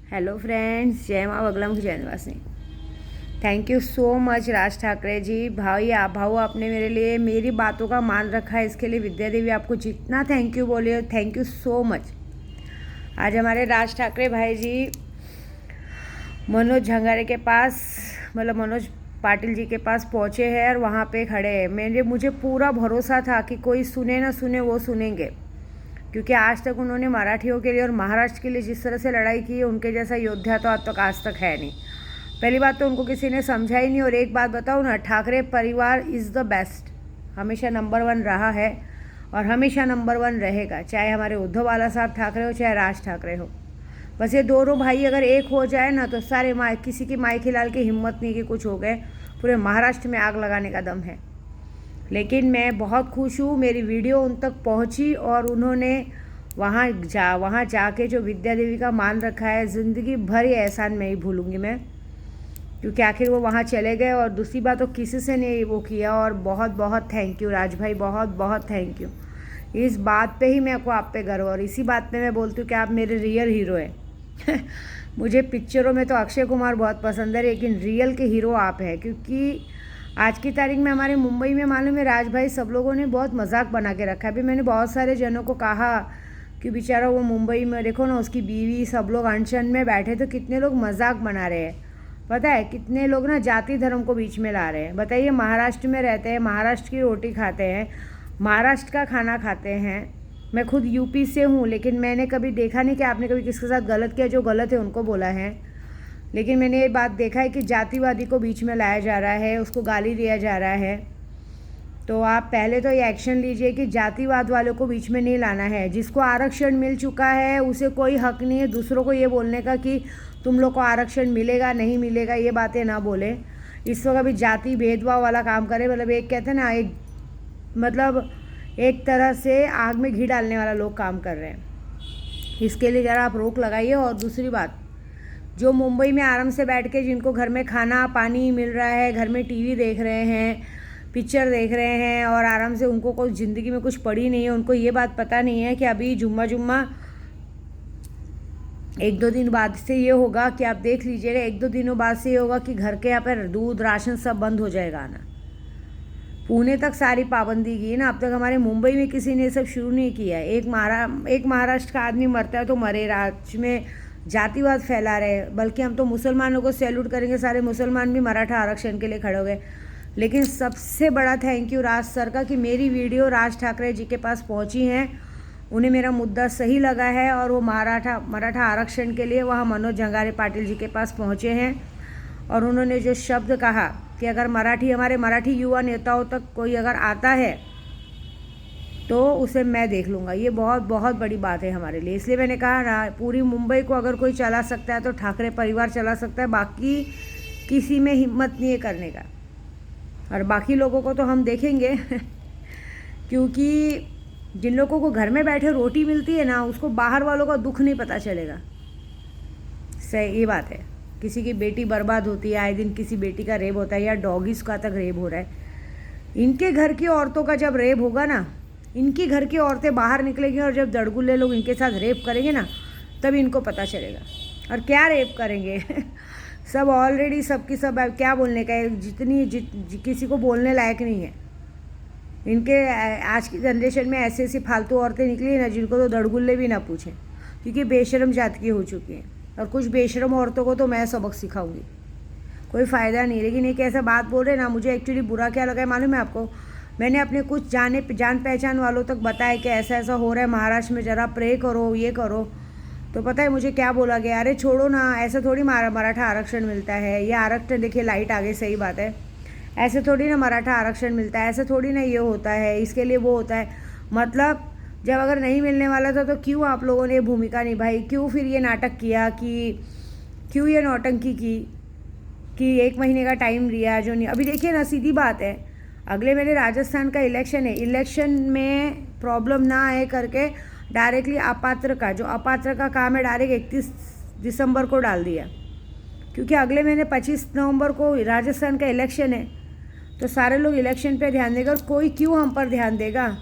Hello friends, जय माँ बगला मुखी जय निवासिनी। Thank you so much Raj Thackeray ji. भाऊ आपने मेरे लिए मेरी बातों का मान रखा है, इसके लिए विद्या देवी आपको जितना थैंक यू बोले, थैंक यू सो मच। आज हमारे राज ठाकरे भाई जी मनोज झंगारे के पास, मतलब मनोज पाटिल जी के पास पहुँचे हैं और वहाँ पे खड़े हैं। मुझे पूरा भरोसा था कि कोई सुने ना सुने, वो सुनेंगे, क्योंकि आज तक उन्होंने मराठियों के लिए और महाराष्ट्र के लिए जिस तरह से लड़ाई की है, उनके जैसा योद्धा तो आज तक है नहीं। पहली बात तो उनको किसी ने समझा ही नहीं। और एक बात बताऊँ ना, ठाकरे परिवार इज़ द बेस्ट, हमेशा नंबर 1 रहा है और हमेशा नंबर 1 रहेगा, चाहे हमारे उद्धव बाला साहब ठाकरे हो, चाहे राज ठाकरे हो। बस ये दोनों भाई अगर एक हो जाए ना, तो सारे किसी की माई खिलाल की हिम्मत नहीं कि कुछ हो गए, पूरे महाराष्ट्र में आग लगाने का दम है। लेकिन मैं बहुत खुश हूँ, मेरी वीडियो उन तक पहुँची और उन्होंने वहाँ जाके जो विद्या देवी का मान रखा है, ज़िंदगी भर ये एहसान मैं ही भूलूँगी मैं, क्योंकि आखिर वो वहाँ चले गए और दूसरी बात तो किसी से नहीं वो किया। और बहुत बहुत थैंक यू राज भाई, बहुत बहुत थैंक यू। इस बात पे ही मेरे को आप पे गर्व, और इसी बात पे मैं बोलती हूँ कि आप मेरे रियल हीरो हैं। मुझे पिक्चरों में तो अक्षय कुमार बहुत पसंद है, लेकिन रियल के हीरो आप हैं, क्योंकि आज की तारीख में हमारे मुंबई में मालूम है राज भाई, सब लोगों ने बहुत मजाक बना के रखा है। अभी मैंने बहुत सारे जनों को कहा कि बेचारा वो मुंबई में देखो ना, उसकी बीवी सब लोग अनशन में बैठे, तो कितने लोग मजाक बना रहे हैं। पता है कितने लोग ना जाति धर्म को बीच में ला रहे हैं। बताइए, महाराष्ट्र में रहते हैं, महाराष्ट्र की रोटी खाते हैं, महाराष्ट्र का खाना खाते हैं। मैं खुद यूपी से हूँ, लेकिन मैंने कभी देखा नहीं कि आपने कभी किसके साथ गलत किया। जो गलत है उनको बोला है, लेकिन मैंने ये बात देखा है कि जातिवादी को बीच में लाया जा रहा है, उसको गाली दिया जा रहा है। तो आप पहले तो ये एक्शन लीजिए कि जातिवाद वालों को बीच में नहीं लाना है। जिसको आरक्षण मिल चुका है उसे कोई हक नहीं है दूसरों को ये बोलने का कि तुम लोग को आरक्षण मिलेगा नहीं मिलेगा, ये बातें ना बोले। इस वक्त अभी जाति भेदभाव वाला काम करे, मतलब एक कहते हैं ना, एक तरह से आग में घी डालने वाला लोग काम कर रहे हैं। इसके लिए ज़रा आप रोक लगाइए। और दूसरी बात, जो मुंबई में आराम से बैठ के जिनको घर में खाना पानी मिल रहा है, घर में टीवी देख रहे हैं, पिक्चर देख रहे हैं और आराम से, उनको कोई ज़िंदगी में कुछ पड़ी नहीं है, उनको ये बात पता नहीं है कि अभी जुम्मा 1-2 दिन बाद से ये होगा कि आप देख लीजिएगा, 1-2 दिनों बाद से ये होगा कि घर के यहाँ पर दूध राशन सब बंद हो जाएगा आना। पुणे तक सारी पाबंदी की ना, अब तक हमारे मुंबई में किसी ने सब शुरू नहीं किया है। एक महाराष्ट्र का आदमी मरता है तो मरे, राज्य में जातिवाद फैला रहे। बल्कि हम तो मुसलमानों को सैल्यूट करेंगे, सारे मुसलमान भी मराठा आरक्षण के लिए खड़े हो गए। लेकिन सबसे बड़ा थैंक यू राज सर का कि मेरी वीडियो राज ठाकरे जी के पास पहुंची हैं, उन्हें मेरा मुद्दा सही लगा है और वो मराठा आरक्षण के लिए वहाँ मनोज झंगारे पाटिल जी के पास पहुँचे हैं। और उन्होंने जो शब्द कहा कि अगर हमारे मराठी युवा नेताओं तक कोई अगर आता है तो उसे मैं देख लूँगा, ये बहुत बहुत बड़ी बात है हमारे लिए। इसलिए मैंने कहा ना, पूरी मुंबई को अगर कोई चला सकता है तो ठाकरे परिवार चला सकता है, बाकी किसी में हिम्मत नहीं है करने का। और बाकी लोगों को तो हम देखेंगे। क्योंकि जिन लोगों को घर में बैठे रोटी मिलती है ना, उसको बाहर वालों का दुख नहीं पता चलेगा। सही ये बात है, किसी की बेटी बर्बाद होती है, आए दिन किसी बेटी का रेप होता है, या डॉगीज का तक रेप हो रहा है। इनके घर की औरतों का जब रेप होगा ना, इनकी घर की औरतें बाहर निकलेंगी और जब दड़गुल्ले लोग इनके साथ रेप करेंगे ना, तब इनको पता चलेगा। और क्या रेप करेंगे। सब ऑलरेडी सबकी सब क्या बोलने का है, किसी को बोलने लायक नहीं है। इनके आज की जनरेशन में ऐसी ऐसी फालतू औरतें निकली हैं ना, जिनको तो दड़गुल्ले भी ना पूछें, क्योंकि बेशरम जात की हो चुकी हैं। और कुछ बेशरम औरतों को तो मैं सबक सिखाऊंगी, कोई फ़ायदा नहीं। लेकिन एक ऐसा बात बोल रहे ना, मुझे एक्चुअली बुरा क्या लगा है मालूम है आपको? मैंने अपने कुछ जान पहचान वालों तक बताया कि ऐसा ऐसा हो रहा है महाराष्ट्र में, ज़रा प्रे करो, ये करो। तो पता है मुझे क्या बोला गया? अरे छोड़ो ना, ऐसा थोड़ी मराठा आरक्षण मिलता है। ये आरक्षण, देखिए लाइट आ गई, सही बात है, ऐसे थोड़ी ना मराठा आरक्षण मिलता है, ऐसे थोड़ी ना ये होता है, इसके लिए वो होता है। मतलब जब अगर नहीं मिलने वाला था तो क्यों आप लोगों ने भूमिका निभाई? क्यों फिर ये नाटक किया कि क्यों ये नौटंकी की कि 1 महीने का टाइम लिया जो नहीं? अभी देखिए ना, सीधी बात है, अगले मेरे राजस्थान का इलेक्शन है, इलेक्शन में प्रॉब्लम ना आए करके डायरेक्टली जो अपात्र का काम है डायरेक्ट 31 दिसंबर को डाल दिया, क्योंकि अगले महीने 25 नवंबर को राजस्थान का इलेक्शन है। तो सारे लोग इलेक्शन पे ध्यान देगा, और कोई क्यों हम पर ध्यान देगा?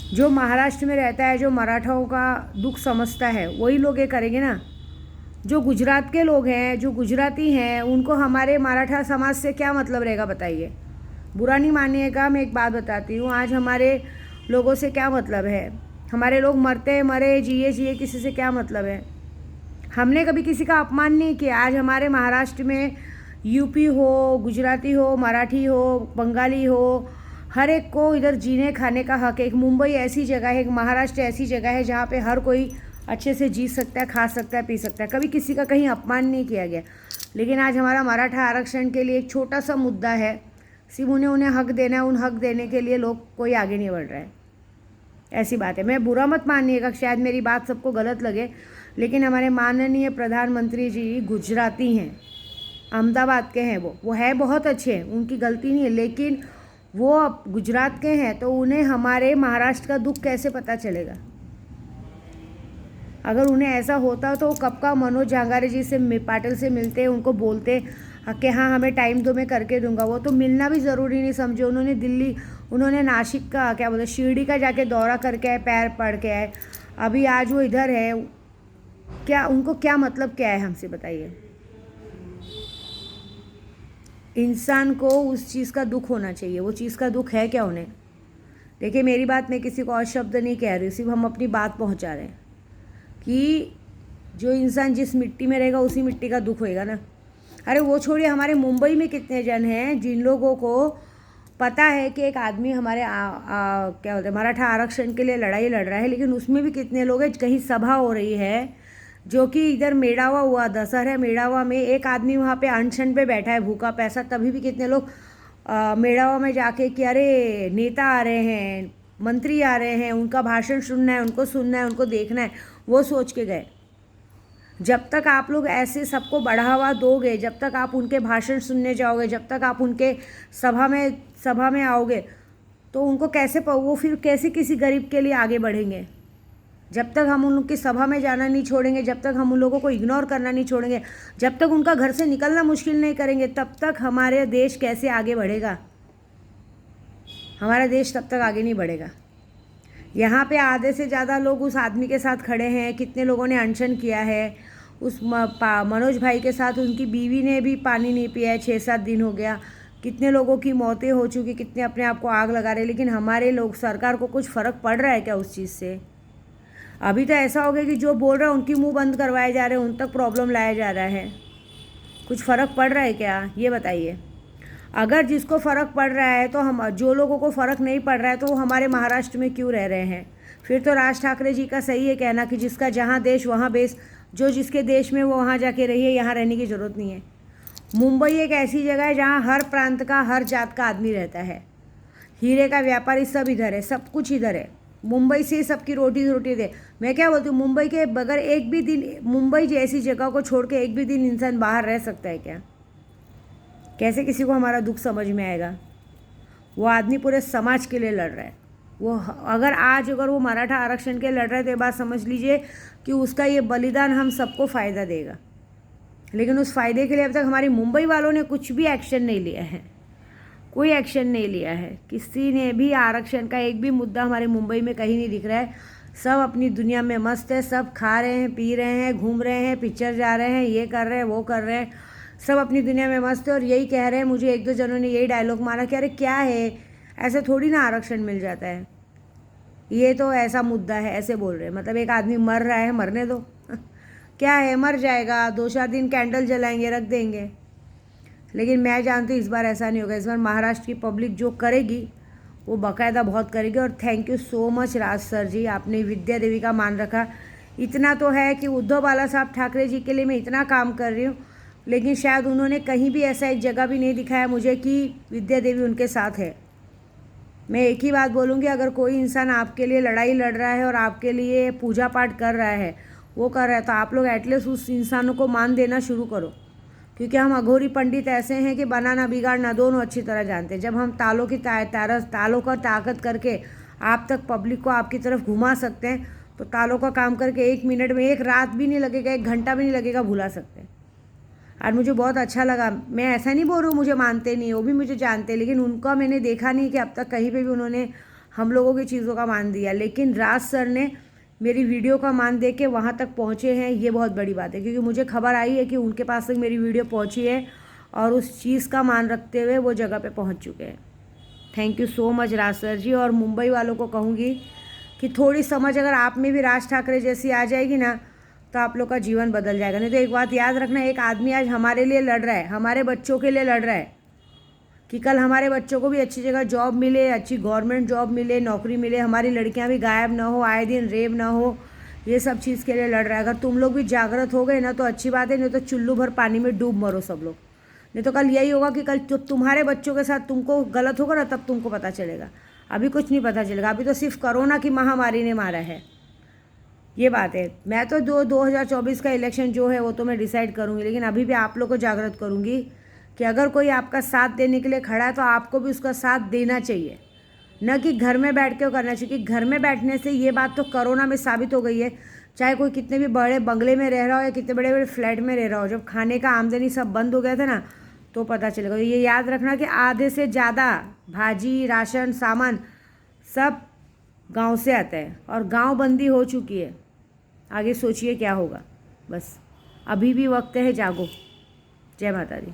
जो महाराष्ट्र में रहता है, जो मराठाओं का दुख समझता है, वही लोग ये करेंगे ना। जो गुजरात के लोग हैं, जो गुजराती हैं, उनको हमारे मराठा समाज से क्या मतलब रहेगा बताइए। बुरा नहीं मानिएगा, मैं एक बात बताती हूँ, आज हमारे लोगों से क्या मतलब है। हमारे लोग मरते मरे, जिए जिए, किसी से क्या मतलब है। हमने कभी किसी का अपमान नहीं किया। आज हमारे महाराष्ट्र में यूपी हो, गुजराती हो, मराठी हो, बंगाली हो, हर एक को इधर जीने खाने का हक है। एक मुंबई ऐसी जगह है, एक महाराष्ट्र ऐसी जगह है जहाँ पे हर कोई अच्छे से जी सकता है, खा सकता है, पी सकता है। कभी किसी का कहीं अपमान नहीं किया गया। लेकिन आज हमारा मराठा आरक्षण के लिए एक छोटा सा मुद्दा है, सिर्फ उन्हें हक देना है। उन हक देने के लिए लोग कोई आगे नहीं बढ़ रहा है, ऐसी बात है। मैं बुरा मत मानिएगा, शायद मेरी बात सबको गलत लगे, लेकिन हमारे माननीय प्रधानमंत्री जी गुजराती हैं, अहमदाबाद के हैं। वो है बहुत अच्छे हैं, उनकी गलती नहीं है, लेकिन वो अब गुजरात के हैं तो उन्हें हमारे महाराष्ट्र का दुख कैसे पता चलेगा। अगर उन्हें ऐसा होता तो कब का मनोज झांगारे जी से, पाटिल से मिलते, उनको बोलते कि हाँ हमें टाइम दो, मैं करके दूंगा। वो तो मिलना भी ज़रूरी नहीं समझे। उन्होंने नासिक का क्या बोलते, शिरडी का जाके दौरा करके आए, पैर पड़ के आए। अभी आज वो इधर है, क्या उनको क्या मतलब क्या है हमसे बताइए। इंसान को उस चीज़ का दुख होना चाहिए, वो चीज़ का दुख है क्या उन्हें। देखिए मेरी बात, मैं किसी को और शब्द नहीं कह रही, सिर्फ हम अपनी बात पहुंचा रहे हैं कि जो इंसान जिस मिट्टी में रहेगा उसी मिट्टी का दुख होएगा ना। अरे वो छोड़िए, हमारे मुंबई में कितने जन हैं जिन लोगों को पता है कि एक आदमी हमारे क्या बोलते हैं मराठा आरक्षण के लिए लड़ाई लड़ रहा है, लेकिन उसमें भी कितने लोग हैं, कहीं सभा हो रही है, जो कि इधर मेड़ावा हुआ, दशहरा मेड़ावा में एक आदमी वहाँ पे अनशन पे बैठा है भूखा पैसा, तभी भी कितने लोग मेड़ावा में जाके कि अरे नेता आ रहे हैं, मंत्री आ रहे हैं, उनका भाषण सुनना है, उनको सुनना है, उनको देखना है, वो सोच के गए। जब तक आप लोग ऐसे सबको बढ़ावा दोगे, जब तक आप उनके भाषण सुनने जाओगे, जब तक आप उनके सभा में आओगे, तो उनको कैसे वो फिर कैसे किसी गरीब के लिए आगे बढ़ेंगे। जब तक हम उनकी सभा में जाना नहीं छोड़ेंगे, जब तक हम उन लोगों को इग्नोर करना नहीं छोड़ेंगे, जब तक उनका घर से निकलना मुश्किल नहीं करेंगे, तब तक हमारे देश कैसे आगे बढ़ेगा। हमारा देश तब तक आगे नहीं बढ़ेगा। यहाँ पे आधे से ज़्यादा लोग उस आदमी के साथ खड़े हैं। कितने लोगों ने अनशन किया है उस मनोज भाई के साथ। उनकी बीवी ने भी पानी नहीं पिया है, 6-7 दिन हो गया। कितने लोगों की मौतें हो चुकी, कितने अपने आप को आग लगा रहे। लेकिन हमारे लोग, सरकार को कुछ फ़र्क पड़ रहा है क्या उस चीज़ से। अभी तो ऐसा हो गया कि जो बोल रहा है उनकी मुंह बंद करवाए जा रहे हैं, उन तक प्रॉब्लम लाया जा रहा है। कुछ फ़र्क पड़ रहा है क्या, ये बताइए। अगर जिसको फ़र्क पड़ रहा है तो हम, जो लोगों को फ़र्क नहीं पड़ रहा है तो वो हमारे महाराष्ट्र में क्यों रह रहे हैं। फिर तो राज ठाकरे जी का सही है कहना कि जिसका जहाँ देश वहाँ बेस, जो जिसके देश में वो वहाँ जाके रहिए, यहाँ रहने की ज़रूरत नहीं है। मुंबई एक ऐसी जगह है जहाँ हर प्रांत का, हर जात का आदमी रहता है। हीरे का व्यापारी सब इधर है, सब कुछ इधर है। मुंबई से सबकी रोटी दे। मैं क्या बोलती हूँ, मुंबई के बगैर एक भी दिन, मुंबई जैसी जगह को छोड़ के एक भी दिन इंसान बाहर रह सकता है क्या। कैसे किसी को हमारा दुख समझ में आएगा। वो आदमी पूरे समाज के लिए लड़ रहा है। वो अगर वो मराठा आरक्षण के लड़ रहा है तो ये बात समझ लीजिए कि उसका ये बलिदान हम सबको फ़ायदा देगा। लेकिन उस फ़ायदे के लिए अब तक हमारी मुंबई वालों ने कुछ भी एक्शन नहीं लिया है, कोई एक्शन नहीं लिया है। किसी ने भी आरक्षण का एक भी मुद्दा हमारे मुंबई में कहीं नहीं दिख रहा है। सब अपनी दुनिया में मस्त है, सब खा रहे हैं, पी रहे हैं, घूम रहे हैं, पिक्चर जा रहे हैं, ये कर रहे हैं, वो कर रहे हैं, सब अपनी दुनिया में मस्त है। और यही कह रहे हैं, मुझे 1-2 जनों ने यही डायलॉग मारा कि अरे क्या है, ऐसे थोड़ी ना आरक्षण मिल जाता है, ये तो ऐसा मुद्दा है, ऐसे बोल रहे हैं। मतलब एक आदमी मर रहा है, मरने दो क्या है, मर जाएगा, 2-4 दिन कैंडल जलाएंगे, रख देंगे। लेकिन मैं जानती हूँ इस बार ऐसा नहीं होगा। इस बार महाराष्ट्र की पब्लिक जो करेगी वो बाकायदा बहुत करेगी। और thank you so much Raj sir ji, आपने विद्या देवी का मान रखा। इतना तो है कि उद्धव बाला साहब ठाकरे जी के लिए मैं इतना काम कर रही हूँ, लेकिन शायद उन्होंने कहीं भी ऐसा एक जगह भी नहीं दिखाया मुझे कि विद्या देवी उनके साथ है। मैं एक ही बात बोलूँगी, अगर कोई इंसान आपके लिए लड़ाई लड़ रहा है और आपके लिए पूजा पाठ कर रहा है, वो कर रहा है, तो आप लोग एटलीस्ट उस इंसानों को मान देना शुरू करो। क्योंकि हम अघोरी पंडित ऐसे हैं कि बनाना बिगाड़ना दोनों अच्छी तरह जानते हैं। जब हम तालों का ताकत करके आप तक पब्लिक को आपकी तरफ घुमा सकते हैं, तो तालों का काम करके 1 मिनट में, 1 रात भी नहीं लगेगा, 1 घंटा भी नहीं लगेगा, भुला सकते हैं। और मुझे बहुत अच्छा लगा। मैं ऐसा नहीं बोल रही हूँ मुझे मानते नहीं, वो भी मुझे जानते हैं, लेकिन उनका मैंने देखा नहीं कि अब तक कहीं पे भी उन्होंने हम लोगों की चीज़ों का मान दिया। लेकिन राज सर ने मेरी वीडियो का मान दे के वहाँ तक पहुँचे हैं, ये बहुत बड़ी बात है, क्योंकि मुझे खबर आई है कि उनके पास तक मेरी वीडियो पहुँची है और उस चीज़ का मान रखते हुए वो जगह पे पहुँच चुके हैं। Thank you so much Raj sir ji. और मुंबई वालों को कहूँगी कि थोड़ी समझ अगर आप में भी राज ठाकरे जैसी आ जाएगी ना, तो आप लोग का जीवन बदल जाएगा। नहीं तो एक बात याद रखना, एक आदमी आज हमारे लिए लड़ रहा है, हमारे बच्चों के लिए लड़ रहा है कि कल हमारे बच्चों को भी अच्छी जगह जॉब मिले, अच्छी गवर्नमेंट जॉब मिले, नौकरी मिले, हमारी लड़कियां भी गायब ना हो, आए दिन रेप ना हो, ये सब चीज़ के लिए लड़ रहा है। अगर तुम लोग भी जागृत हो गए ना तो अच्छी बात है, नहीं तो चुल्लू भर पानी में डूब मरो सब लोग। नहीं तो कल यही होगा कि कल जब तुम्हारे बच्चों के साथ तुमको गलत होगा ना, तब तुमको पता चलेगा। अभी कुछ नहीं पता चलेगा, अभी तो सिर्फ कोरोना की महामारी ने मारा है, ये बात है। मैं तो 2024 का इलेक्शन जो है वो तो मैं डिसाइड करूँगी, लेकिन अभी भी आप लोग को जागृत करूँगी कि अगर कोई आपका साथ देने के लिए खड़ा है तो आपको भी उसका साथ देना चाहिए, न कि घर में बैठ के करना चाहिए। कि घर में बैठने से ये बात तो कोरोना में साबित हो गई है, चाहे कोई कितने भी बड़े बंगले में रह रहा हो या कितने बड़े बड़े फ्लैट में रह रहा हो, जब खाने का आमदनी सब बंद हो गया था ना, तो पता चलेगा। ये याद रखना कि आधे से ज़्यादा भाजी, राशन, सामान सब गांव से आता है और गांव बंदी हो चुकी है। आगे सोचिए क्या होगा। बस अभी भी वक्त है, जागो। जय माता दी।